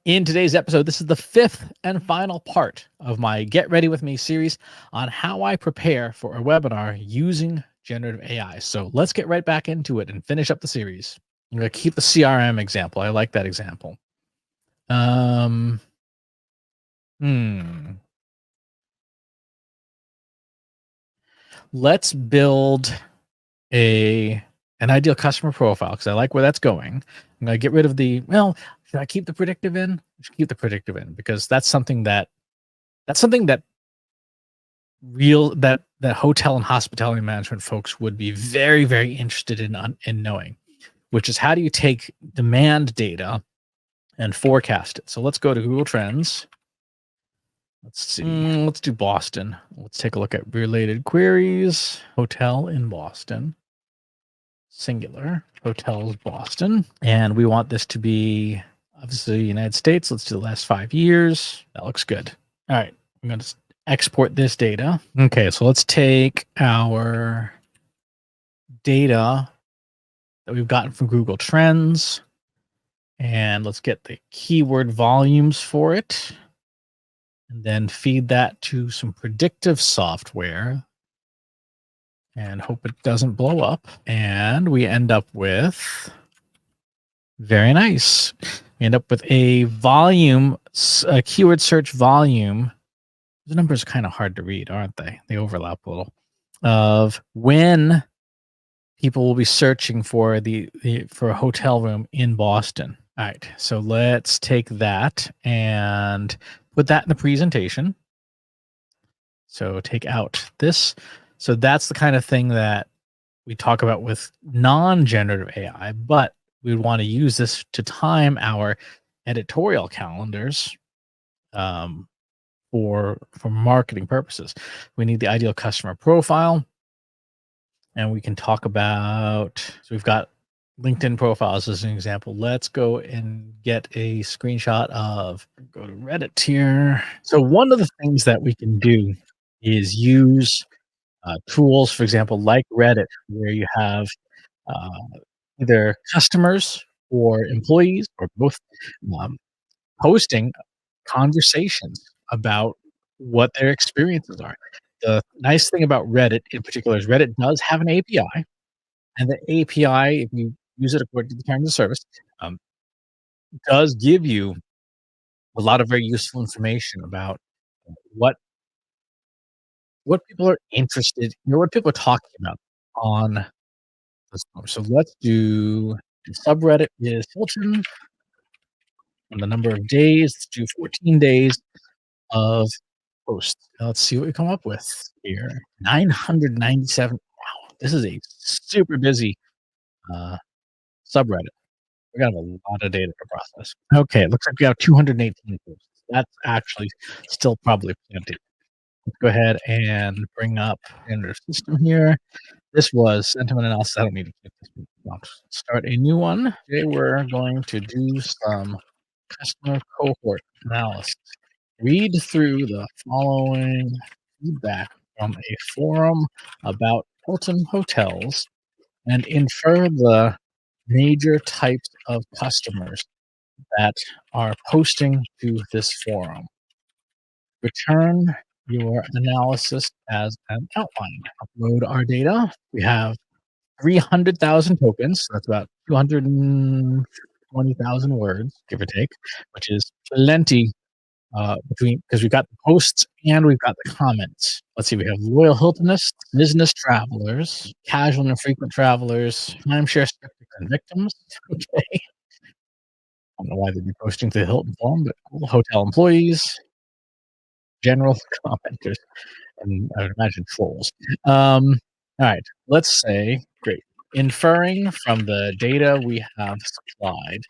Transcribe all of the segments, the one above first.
In today's episode, this is the fifth and final part of my Get Ready With Me series on how I prepare for a webinar using generative AI. So let's get right back into it and finish up the series. I'm going to keep the CRM example. I like that example. Let's build an ideal customer profile because I like where that's going. I'm going to get rid of should I keep the predictive in? I should keep the predictive in because that's something that that hotel and hospitality management folks would be very, very interested in knowing, which is how do you take demand data and forecast it? So let's go to Google Trends. Let's see. Let's do Boston. Let's take a look at related queries. Hotel in Boston. Singular. Hotels Boston. And we want this to be obviously United States. Let's do the last 5 years. That looks good. All right. I'm going to export this data. Okay, so let's take our data that we've gotten from Google Trends and let's get the keyword volumes for it and then feed that to some predictive software and hope it doesn't blow up. And we end up with, very nice. We end up with a volume, a keyword search volume. The numbers are kind of hard to read, aren't they? They overlap a little. Of when people will be searching for for a hotel room in Boston. All right, so let's take that and put that in the presentation. So take out this. So that's the kind of thing that we talk about with non-generative AI, but we would want to use this to time our editorial calendars for marketing purposes. We need the ideal customer profile. And we can talk about, so we've got LinkedIn profiles as an example. Let's go and get a screenshot of, go to Reddit here. So one of the things that we can do is use tools, for example, like Reddit, where you have either customers or employees or both posting conversations about what their experiences are. The nice thing about Reddit in particular is Reddit does have an API, and the API, if you use it according to the terms of service, um, does give you a lot of very useful information about what people are interested, what people are talking about on this form. So let's do the subreddit is Hilton, and the number of days. Let's do 14 days of posts. Now let's see what we come up with here. 997. Wow, this is a super busy subreddit. We got a lot of data to process. Okay, it looks like we have 218 posts. That's actually still probably plenty. Let's go ahead and bring up our system here. This was sentiment analysis. I don't need to keep this. I'll start a new one. Today we're going to do some customer cohort analysis. Read through the following feedback from a forum about Hilton hotels and infer the major types of customers that are posting to this forum. Return your analysis as an outline. Upload our data. We have 300,000 tokens. That's about 220,000 words, give or take, which is plenty because we've got the posts and we've got the comments. Let's see, we have loyal Hiltonists, business travelers, casual and frequent travelers, timeshare skeptics and victims. Okay. I don't know why they'd be posting to the Hilton forum, but cool. Hotel employees, general commenters, and I would imagine trolls. All right, let's say, great. Inferring from the data we have supplied,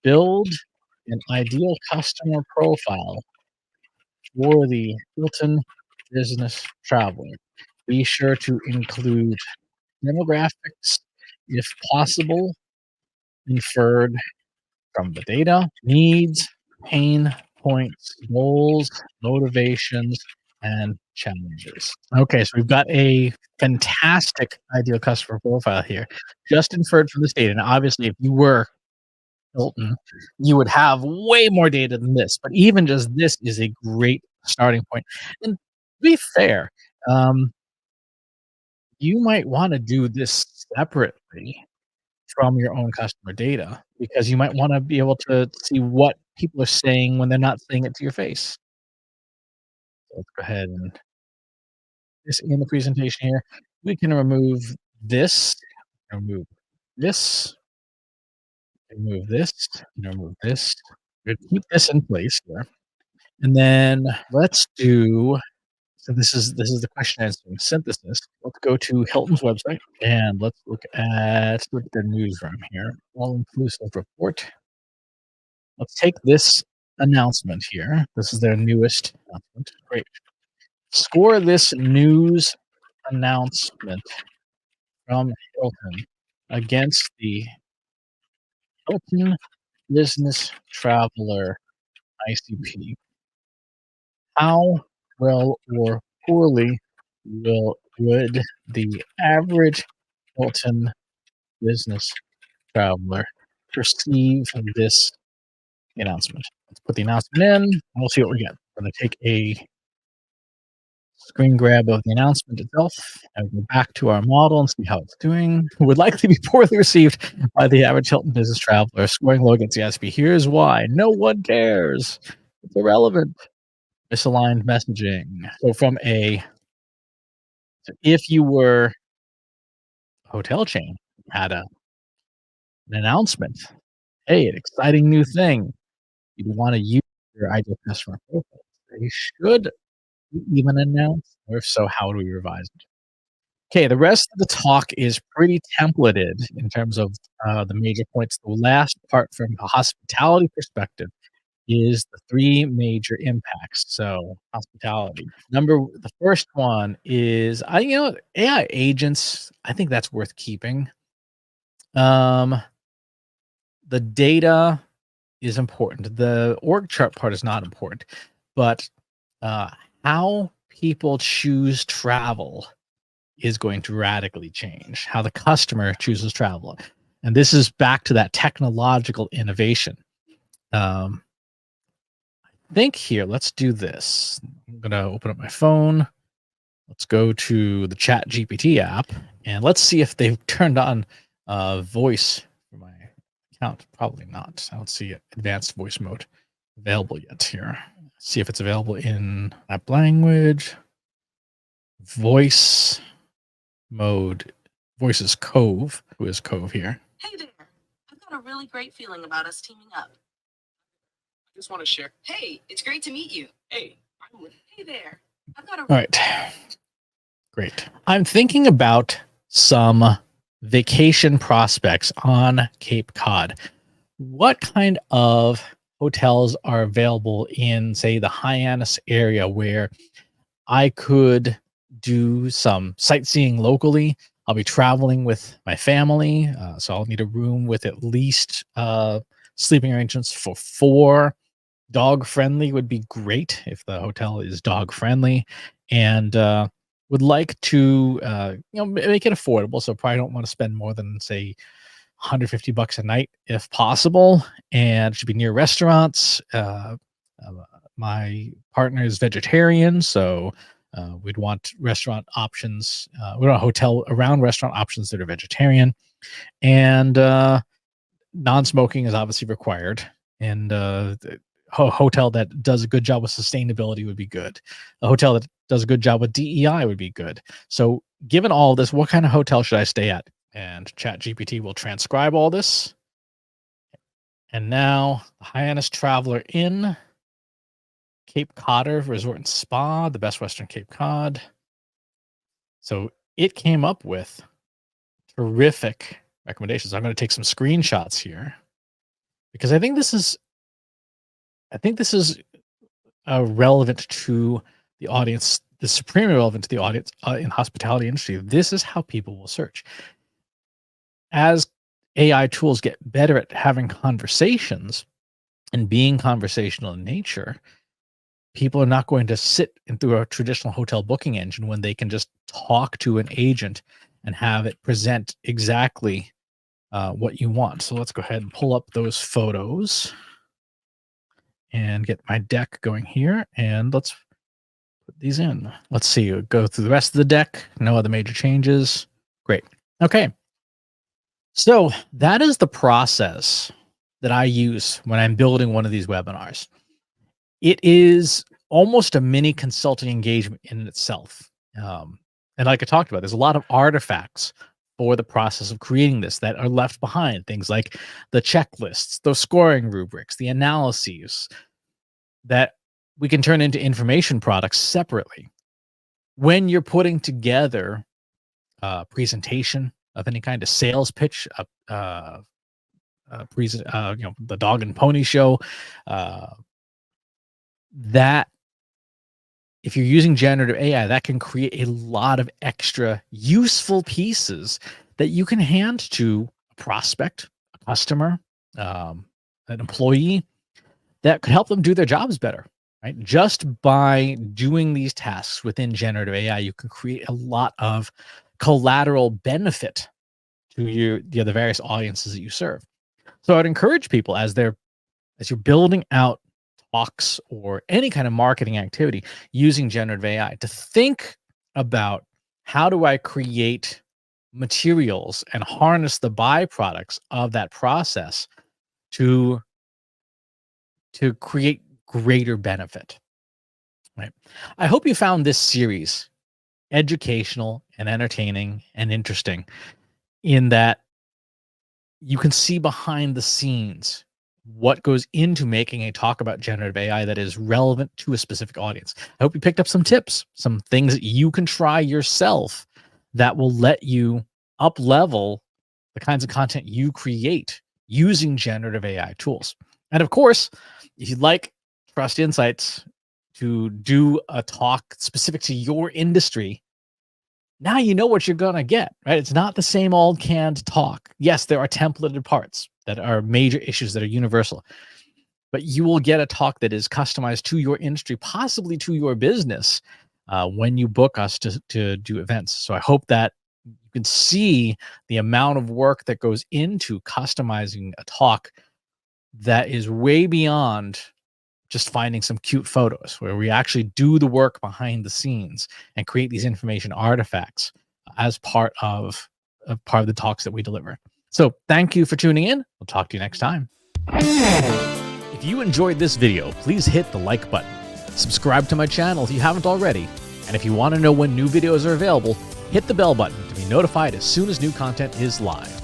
build an ideal customer profile for the Hilton business traveler. Be sure to include demographics, if possible, inferred from the data, needs, pain points, goals, motivations, and challenges. Okay, so we've got a fantastic ideal customer profile here, just inferred from this data. Now, obviously, if you were Hilton, you would have way more data than this. But even just this is a great starting point. And to be fair, um, you might want to do this separately from your own customer data because you might want to be able to see what people are saying when they're not saying it to your face. So let's go ahead and this in the presentation here. We can remove this, remove this, remove this, remove this. We're gonna keep this in place here. And then let's do so this is the question answering synthesis. Let's go to Hilton's website and let's look at their newsroom here. All inclusive report. Let's take this announcement here. This is their newest announcement. Great. Score this news announcement from Hilton against the Hilton Business Traveler ICP. How well or poorly would the average Hilton business traveler perceive this announcement? Let's put the announcement in, and we'll see what we get. I'm going to take a screen grab of the announcement itself and go back to our model and see how it's doing. Would likely be poorly received by the average Hilton business traveler, scoring low against the ICP. Here's why. No one cares. It's irrelevant. Misaligned messaging. So if you were a hotel chain, had an announcement, hey, an exciting new thing, you'd want to use your ideal customer profile. They should even announce, or if so, how do we revise it? Okay, the rest of the talk is pretty templated in terms of the major points. The last part from a hospitality perspective is the three major impacts. So hospitality. The first one is AI agents. I think that's worth keeping. The data is important. The org chart part is not important, but how people choose travel is going to radically change. How the customer chooses travel, and this is back to that technological innovation. Think here, let's do this. I'm gonna open up my phone. Let's go to the Chat GPT app and let's see if they've turned on voice for my account. Probably not. I don't see advanced voice mode available yet here. See if it's available in app language. Voice mode. Voice is Cove. Who is Cove here? Hey there. I've got a really great feeling about us teaming up. Just want to share. Hey, it's great to meet you. Hey, Hey there. I've got a All right. Great. I'm thinking about some vacation prospects on Cape Cod. What kind of hotels are available in, say, the Hyannis area where I could do some sightseeing locally? I'll be traveling with my family, so I'll need a room with at least sleeping arrangements for 4. Dog friendly would be great if the hotel is dog friendly, and would like to make it affordable. So probably don't want to spend more than say $150 a night if possible, and it should be near restaurants. My partner is vegetarian, so we'd want restaurant options. We want a hotel around restaurant options that are vegetarian, and non-smoking is obviously required. And hotel that does a good job with sustainability would be good. A hotel that does a good job with DEI would be good. So given all this, what kind of hotel should I stay at? And ChatGPT will transcribe all this. And now the Hyannis Traveler Inn, Cape Codder Resort and Spa, the Best Western Cape Cod. So it came up with terrific recommendations. I'm going to take some screenshots here because I think this is relevant to the audience. This is supremely relevant to the audience in hospitality industry. This is how people will search. As AI tools get better at having conversations and being conversational in nature, people are not going to sit through a traditional hotel booking engine when they can just talk to an agent and have it present exactly what you want. So let's go ahead and pull up those photos and get my deck going here. And let's put these in. Let's see, go through the rest of the deck. No other major changes. Great. Okay. So that is the process that I use when I'm building one of these webinars. It is almost a mini consulting engagement in itself. And like I talked about, there's a lot of artifacts for the process of creating this that are left behind. Things like the checklists, the scoring rubrics, the analyses that we can turn into information products separately. When you're putting together a presentation of any kind of sales pitch, the dog and pony show, that if you're using generative AI, that can create a lot of extra useful pieces that you can hand to a prospect, a customer, an employee that could help them do their jobs better, right? Just by doing these tasks within generative AI, you can create a lot of collateral benefit to the various audiences that you serve. So I'd encourage people as you're building out talks or any kind of marketing activity using generative AI to think about, how do I create materials and harness the byproducts of that process to create greater benefit, right? I hope you found this series educational and entertaining and interesting, in that you can see behind the scenes what goes into making a talk about generative AI that is relevant to a specific audience. I hope you picked up some tips, some things that you can try yourself that will let you up level the kinds of content you create using generative AI tools. And of course, if you'd like Trust Insights to do a talk specific to your industry, now you know what you're going to get, right? It's not the same old canned talk. Yes, there are templated parts that are major issues that are universal, but you will get a talk that is customized to your industry, possibly to your business, when you book us to do events. So I hope that you can see the amount of work that goes into customizing a talk that is way beyond just finding some cute photos, where we actually do the work behind the scenes and create these information artifacts as part of the talks that we deliver. So thank you for tuning in. We'll talk to you next time. If you enjoyed this video, please hit the like button. Subscribe to my channel if you haven't already. And if you want to know when new videos are available, hit the bell button to be notified as soon as new content is live.